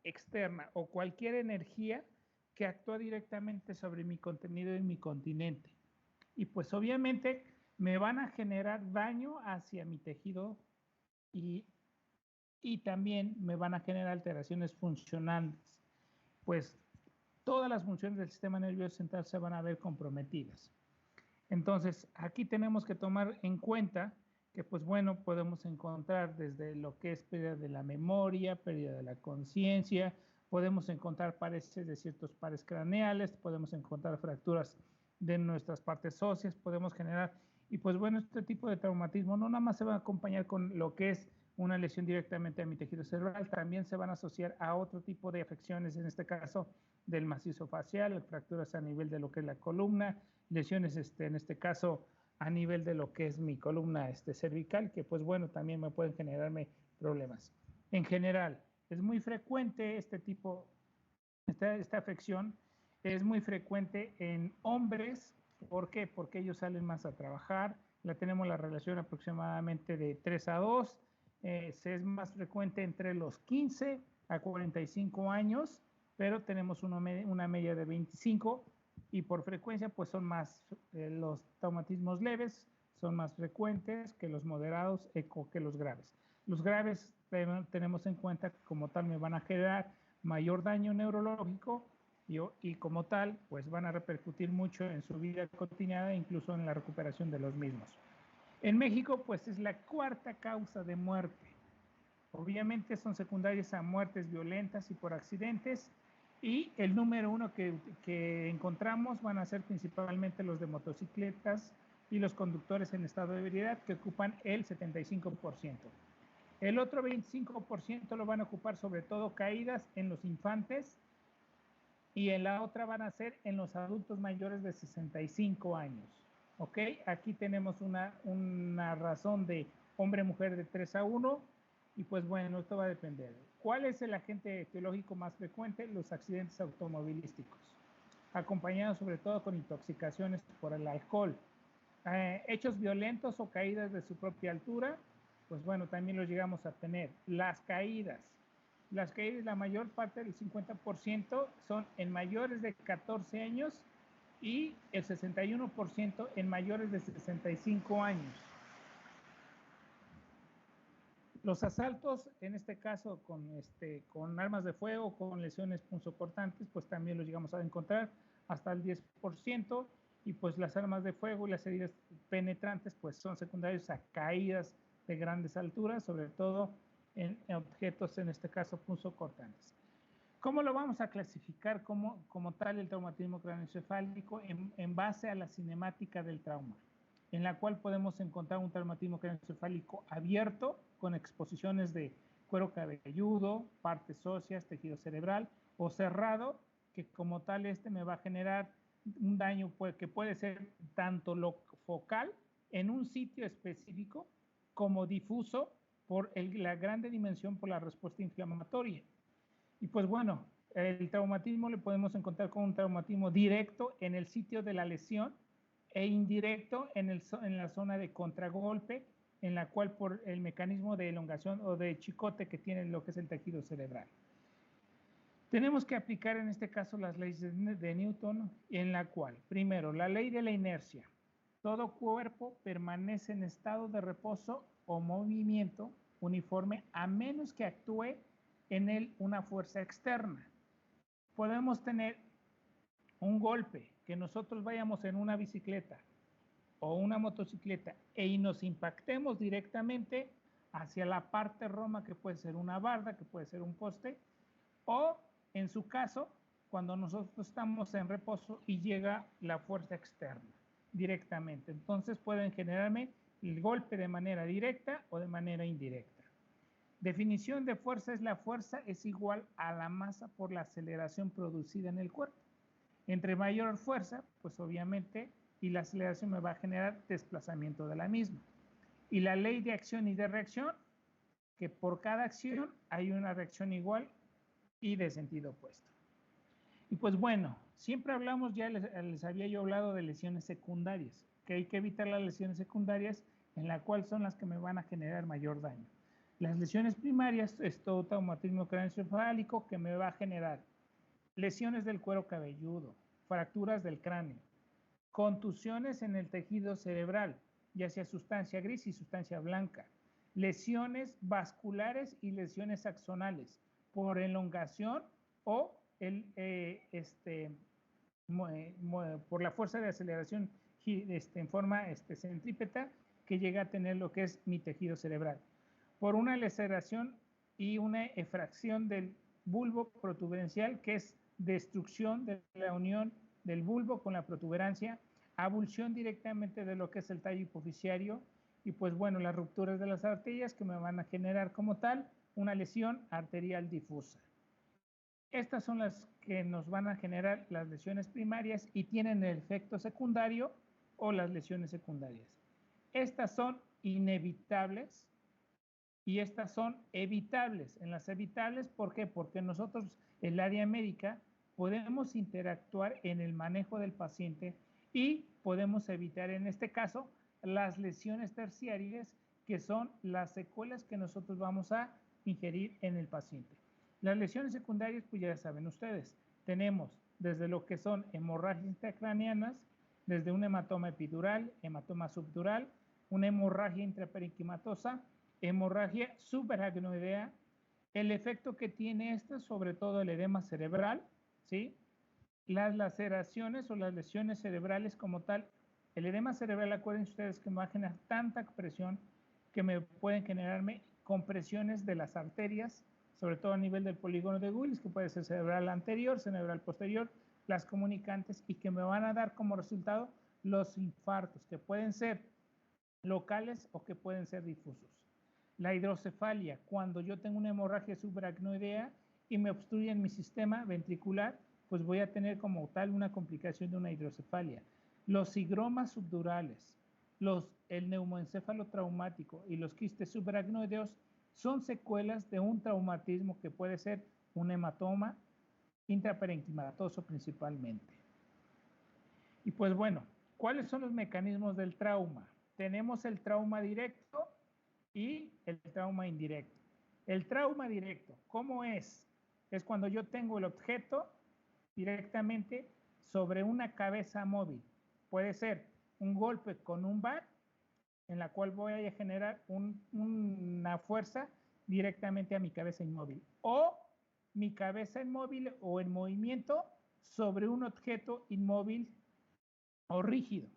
externa o cualquier energía que actúa directamente sobre mi contenido y mi continente. Y pues obviamente me van a generar daño hacia mi tejido y, y también me van a generar alteraciones funcionales. Pues todas las funciones del sistema nervioso central se van a ver comprometidas. Entonces, aquí tenemos que tomar en cuenta que, pues bueno, podemos encontrar desde lo que es pérdida de la memoria, pérdida de la conciencia, podemos encontrar paredes de ciertos pares craneales, podemos encontrar fracturas de nuestras partes óseas, podemos generar, y pues bueno, este tipo de traumatismo no nada más se va a acompañar con lo que es una lesión directamente a mi tejido cerebral, también se van a asociar a otro tipo de afecciones, en este caso del macizo facial, fracturas a nivel de lo que es la columna, lesiones en este caso a nivel de lo que es mi columna cervical, que pues bueno, también me pueden generarme problemas. En general, es muy frecuente este tipo, esta afección es muy frecuente en hombres. ¿Por qué? Porque ellos salen más a trabajar, tenemos la relación aproximadamente de 3 a 2, es más frecuente entre los 15 a 45 años, pero tenemos una media de 25, y por frecuencia pues son más los traumatismos leves, son más frecuentes que los moderados que los graves. Los graves tenemos en cuenta que como tal me van a generar mayor daño neurológico y como tal pues van a repercutir mucho en su vida cotidiana e incluso en la recuperación de los mismos. En México pues es la cuarta causa de muerte. Obviamente son secundarias a muertes violentas y por accidentes, y el número uno que encontramos van a ser principalmente los de motocicletas y los conductores en estado de ebriedad, que ocupan el 75%. El otro 25% lo van a ocupar sobre todo caídas en los infantes, y en la otra van a ser en los adultos mayores de 65 años. ¿Ok? Aquí tenemos una razón de hombre-mujer de 3 a 1, y pues bueno, esto va a depender. ¿Cuál es el agente etiológico más frecuente? Los accidentes automovilísticos, acompañados sobre todo con intoxicaciones por el alcohol. Hechos violentos o caídas de su propia altura, pues bueno, también los llegamos a tener. Las caídas, la mayor parte del 50% son en mayores de 14 años y el 61% en mayores de 65 años. Los asaltos, en este caso con armas de fuego, con lesiones punzocortantes, pues también los llegamos a encontrar hasta el 10%, y pues las armas de fuego y las heridas penetrantes pues son secundarios a caídas de grandes alturas, sobre todo en objetos, en este caso punzocortantes. ¿Cómo lo vamos a clasificar como tal el traumatismo craneoencefálico? En base a la cinemática del trauma, en la cual podemos encontrar un traumatismo craneoencefálico abierto, con exposiciones de cuero cabelludo, partes óseas, tejido cerebral, o cerrado, que como tal me va a generar un daño que puede ser tanto focal en un sitio específico, como difuso por la grande dimensión por la respuesta inflamatoria. Y pues bueno, el traumatismo le podemos encontrar con un traumatismo directo en el sitio de la lesión e indirecto en la zona de contragolpe, en la cual por el mecanismo de elongación o de chicote que tiene lo que es el tejido cerebral. Tenemos que aplicar en este caso las leyes de Newton, en la cual, primero, la ley de la inercia. Todo cuerpo permanece en estado de reposo o movimiento uniforme a menos que actúe en él una fuerza externa. Podemos tener un golpe, que nosotros vayamos en una bicicleta o una motocicleta y nos impactemos directamente hacia la parte roma, que puede ser una barda, que puede ser un poste, o en su caso, cuando nosotros estamos en reposo y llega la fuerza externa directamente. Entonces pueden generarme el golpe de manera directa o de manera indirecta. Definición de fuerza es: la fuerza es igual a la masa por la aceleración producida en el cuerpo. Entre mayor fuerza, pues obviamente, y la aceleración me va a generar desplazamiento de la misma. Y la ley de acción y de reacción, que por cada acción hay una reacción igual y de sentido opuesto. Y pues bueno, siempre hablamos, ya les había yo hablado de lesiones secundarias, que hay que evitar las lesiones secundarias, en la cual son las que me van a generar mayor daño. Las lesiones primarias es todo traumatismo craneoencefálico que me va a generar lesiones del cuero cabelludo, fracturas del cráneo, contusiones en el tejido cerebral, ya sea sustancia gris y sustancia blanca, lesiones vasculares y lesiones axonales por elongación o por la fuerza de aceleración en forma centrípeta que llega a tener lo que es mi tejido cerebral, por una laceración y una efracción del bulbo protuberencial, que es destrucción de la unión del bulbo con la protuberancia, abulsión directamente de lo que es el tallo hipofisiario y pues bueno, las rupturas de las arterias que me van a generar como tal una lesión arterial difusa. Estas son las que nos van a generar las lesiones primarias y tienen el efecto secundario o las lesiones secundarias. Estas son inevitables y estas son evitables. En las evitables, ¿por qué? Porque nosotros, el área médica, podemos interactuar en el manejo del paciente y podemos evitar en este caso las lesiones terciarias, que son las secuelas que nosotros vamos a ingerir en el paciente. Las lesiones secundarias, pues ya saben ustedes, tenemos desde lo que son hemorragias intracraneanas, desde un hematoma epidural, hematoma subdural, una hemorragia intraparenquimatosa, hemorragia subaracnoidea, el efecto que tiene esta, sobre todo el edema cerebral, ¿sí? Las laceraciones o las lesiones cerebrales como tal. El edema cerebral, acuérdense ustedes que me va a generar tanta presión que me pueden generarme compresiones de las arterias, sobre todo a nivel del polígono de Willis, que puede ser cerebral anterior, cerebral posterior, las comunicantes, y que me van a dar como resultado los infartos, que pueden ser locales o que pueden ser difusos. La hidrocefalia, cuando yo tengo una hemorragia subaracnoidea y me obstruyen mi sistema ventricular, pues voy a tener como tal una complicación de una hidrocefalia. Los higromas subdurales, el neumoencéfalo traumático y los quistes subaracnoideos son secuelas de un traumatismo que puede ser un hematoma intraparenquimatoso principalmente. Y pues bueno, ¿cuáles son los mecanismos del trauma? Tenemos el trauma directo y el trauma indirecto. El trauma directo, ¿cómo es? Es cuando yo tengo el objeto directamente sobre una cabeza móvil. Puede ser un golpe con un bat, en la cual voy a generar una fuerza directamente a mi cabeza inmóvil, o mi cabeza inmóvil o en movimiento sobre un objeto inmóvil o rígido.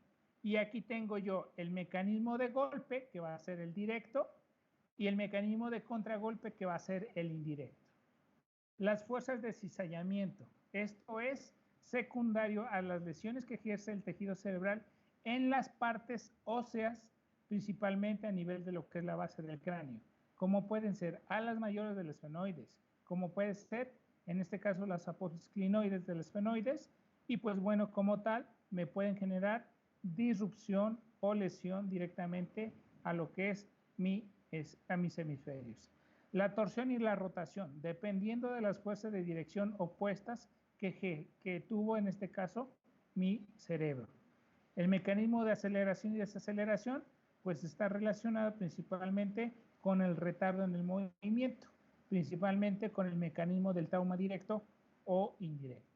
Y aquí tengo yo el mecanismo de golpe, que va a ser el directo, y el mecanismo de contragolpe, que va a ser el indirecto. Las fuerzas de cizallamiento. Esto es secundario a las lesiones que ejerce el tejido cerebral en las partes óseas, principalmente a nivel de lo que es la base del cráneo, como pueden ser alas mayores del esfenoides, como puede ser, en este caso, las apófisis clinoides del esfenoides, y pues bueno, como tal, me pueden generar disrupción o lesión directamente a lo que es a mis hemisferios. La torsión y la rotación, dependiendo de las fuerzas de dirección opuestas que tuvo en este caso mi cerebro. El mecanismo de aceleración y desaceleración, pues está relacionado principalmente con el retardo en el movimiento, principalmente con el mecanismo del trauma directo o indirecto.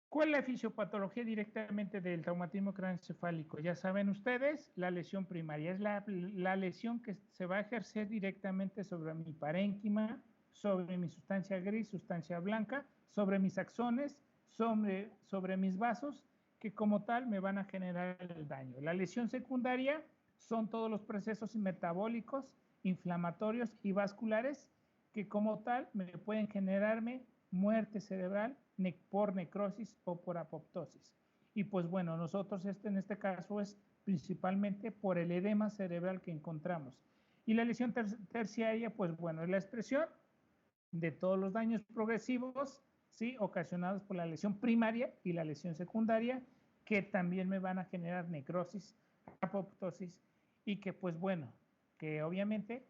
¿Cuál es la fisiopatología directamente del traumatismo craneoencefálico? Ya saben ustedes, la lesión primaria es la lesión que se va a ejercer directamente sobre mi parénquima, sobre mi sustancia gris, sustancia blanca, sobre mis axones, sobre mis vasos, que como tal me van a generar el daño. La lesión secundaria son todos los procesos metabólicos, inflamatorios y vasculares que como tal me pueden generarme muerte cerebral por necrosis o por apoptosis. Y pues bueno, nosotros en este caso es principalmente por el edema cerebral que encontramos. Y la lesión terciaria, pues bueno, es la expresión de todos los daños progresivos, ¿sí?, ocasionados por la lesión primaria y la lesión secundaria, que también me van a generar necrosis, apoptosis, y que pues bueno, que obviamente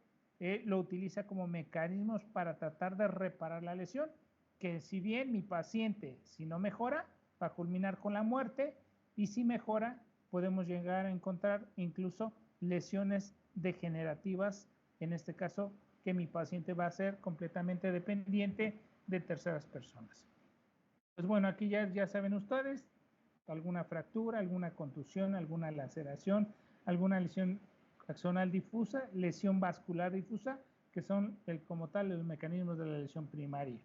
lo utiliza como mecanismos para tratar de reparar la lesión, que si bien mi paciente, si no mejora, va a culminar con la muerte, y si mejora, podemos llegar a encontrar incluso lesiones degenerativas en este caso, que mi paciente va a ser completamente dependiente de terceras personas. Pues bueno, aquí ya saben ustedes, alguna fractura, alguna contusión, alguna laceración, alguna lesión axonal difusa, lesión vascular difusa, que son como tal los mecanismos de la lesión primaria.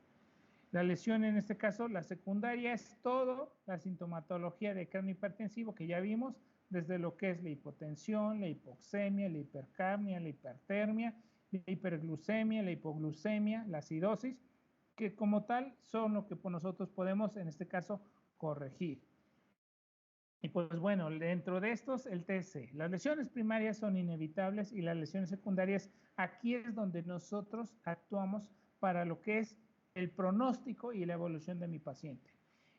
La lesión en este caso, la secundaria, es todo la sintomatología de cráneo hipertensivo que ya vimos, desde lo que es la hipotensión, la hipoxemia, la hipercapnia, la hipertermia, la hiperglucemia, la hipoglucemia, la acidosis, que como tal son lo que nosotros podemos en este caso corregir. Y pues bueno, dentro de estos el TC, las lesiones primarias son inevitables y las lesiones secundarias, aquí es donde nosotros actuamos para lo que es el pronóstico y la evolución de mi paciente.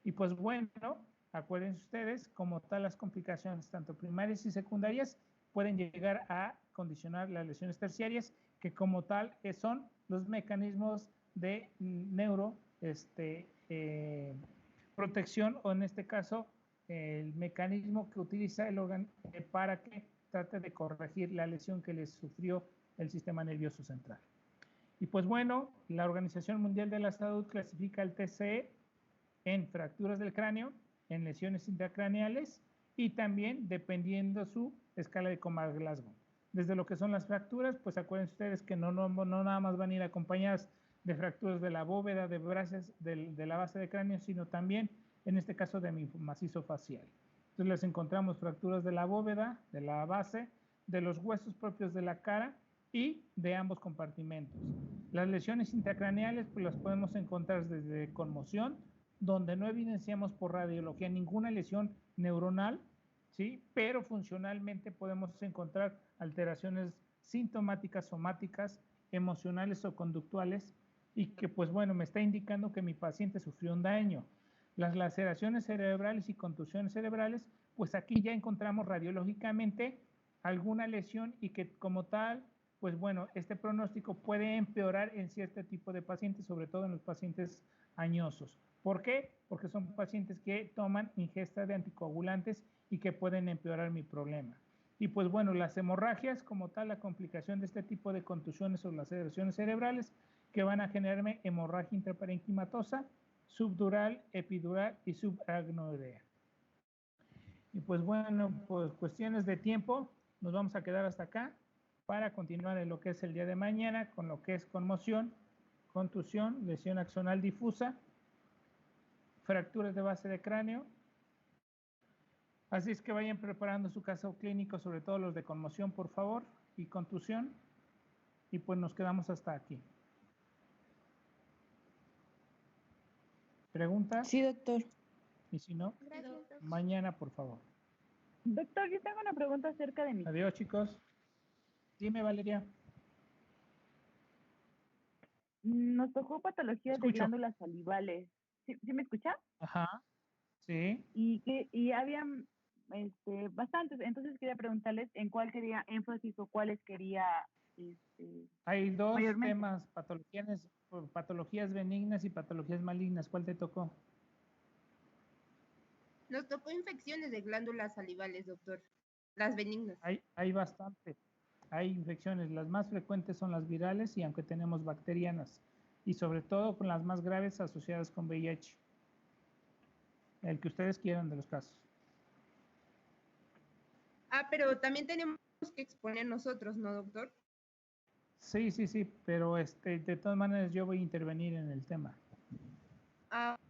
Y pues bueno, acuérdense ustedes, como tal las complicaciones tanto primarias y secundarias pueden llegar a condicionar las lesiones terciarias, que como tal son los mecanismos de protección, o en este caso el mecanismo que utiliza el órgano para que trate de corregir la lesión que les sufrió el sistema nervioso central. Y pues bueno, la Organización Mundial de la Salud clasifica el TCE en fracturas del cráneo, en lesiones intracraneales y también dependiendo su escala de Comas-Glasgow. Desde lo que son las fracturas, pues acuérdense ustedes que no nada más van a ir acompañadas de fracturas de la bóveda, de la base de cráneo, sino también, en este caso, de mi macizo facial. Entonces les encontramos fracturas de la bóveda, de la base, de los huesos propios de la cara y de ambos compartimentos. Las lesiones intracraneales pues las podemos encontrar desde conmoción, donde no evidenciamos por radiología ninguna lesión neuronal, ¿sí? Pero funcionalmente podemos encontrar alteraciones sintomáticas, somáticas, emocionales o conductuales, y que pues bueno, me está indicando que mi paciente sufrió un daño. Las laceraciones cerebrales y contusiones cerebrales, pues aquí ya encontramos radiológicamente alguna lesión y que como tal, pues bueno, este pronóstico puede empeorar en cierto tipo de pacientes, sobre todo en los pacientes añosos. ¿Por qué? Porque son pacientes que toman ingesta de anticoagulantes y que pueden empeorar mi problema. Y pues bueno, las hemorragias como tal, la complicación de este tipo de contusiones o laceraciones cerebrales que van a generarme hemorragia intraparenquimatosa, subdural, epidural y subaracnoidea. Y pues bueno, pues cuestiones de tiempo, nos vamos a quedar hasta acá para continuar en lo que es el día de mañana con lo que es conmoción, contusión, lesión axonal difusa, fracturas de base de cráneo. Así es que vayan preparando su caso clínico, sobre todo los de conmoción, por favor, y contusión. Y pues nos quedamos hasta aquí. ¿Preguntas? Sí, doctor. Y si no, Gracias. mañana, por favor. Doctor, yo tengo una pregunta acerca de mi... Adiós, chicos. Dime, Valeria. Nos tocó patologías de Escucho. glándulas salivales. ¿Sí me escucha? Ajá. Sí. Y habían bastantes. Entonces quería preguntarles en cuál quería énfasis o cuáles quería... Hay dos mayormente. temas, patologías benignas y patologías malignas. ¿Cuál te tocó? Nos tocó infecciones de glándulas salivales, doctor. Las benignas. Hay bastante. Hay infecciones. Las más frecuentes son las virales y aunque tenemos bacterianas. Y sobre todo con las más graves asociadas con VIH. El que ustedes quieran de los casos. Pero también tenemos que exponer nosotros, ¿no, doctor? Sí, pero de todas maneras yo voy a intervenir en el tema.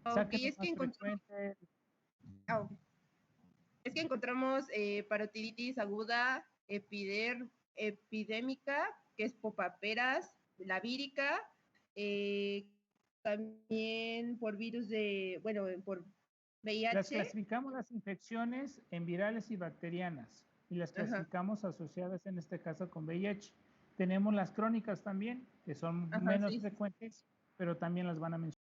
Ok, es que encontramos... Es que encontramos parotiditis aguda, epidémica, que es popaperas, la vírica, también por virus por VIH. Las clasificamos las infecciones en virales y bacterianas y las clasificamos asociadas en este caso con VIH. Tenemos las crónicas también, que son menos frecuentes, pero también las van a mencionar.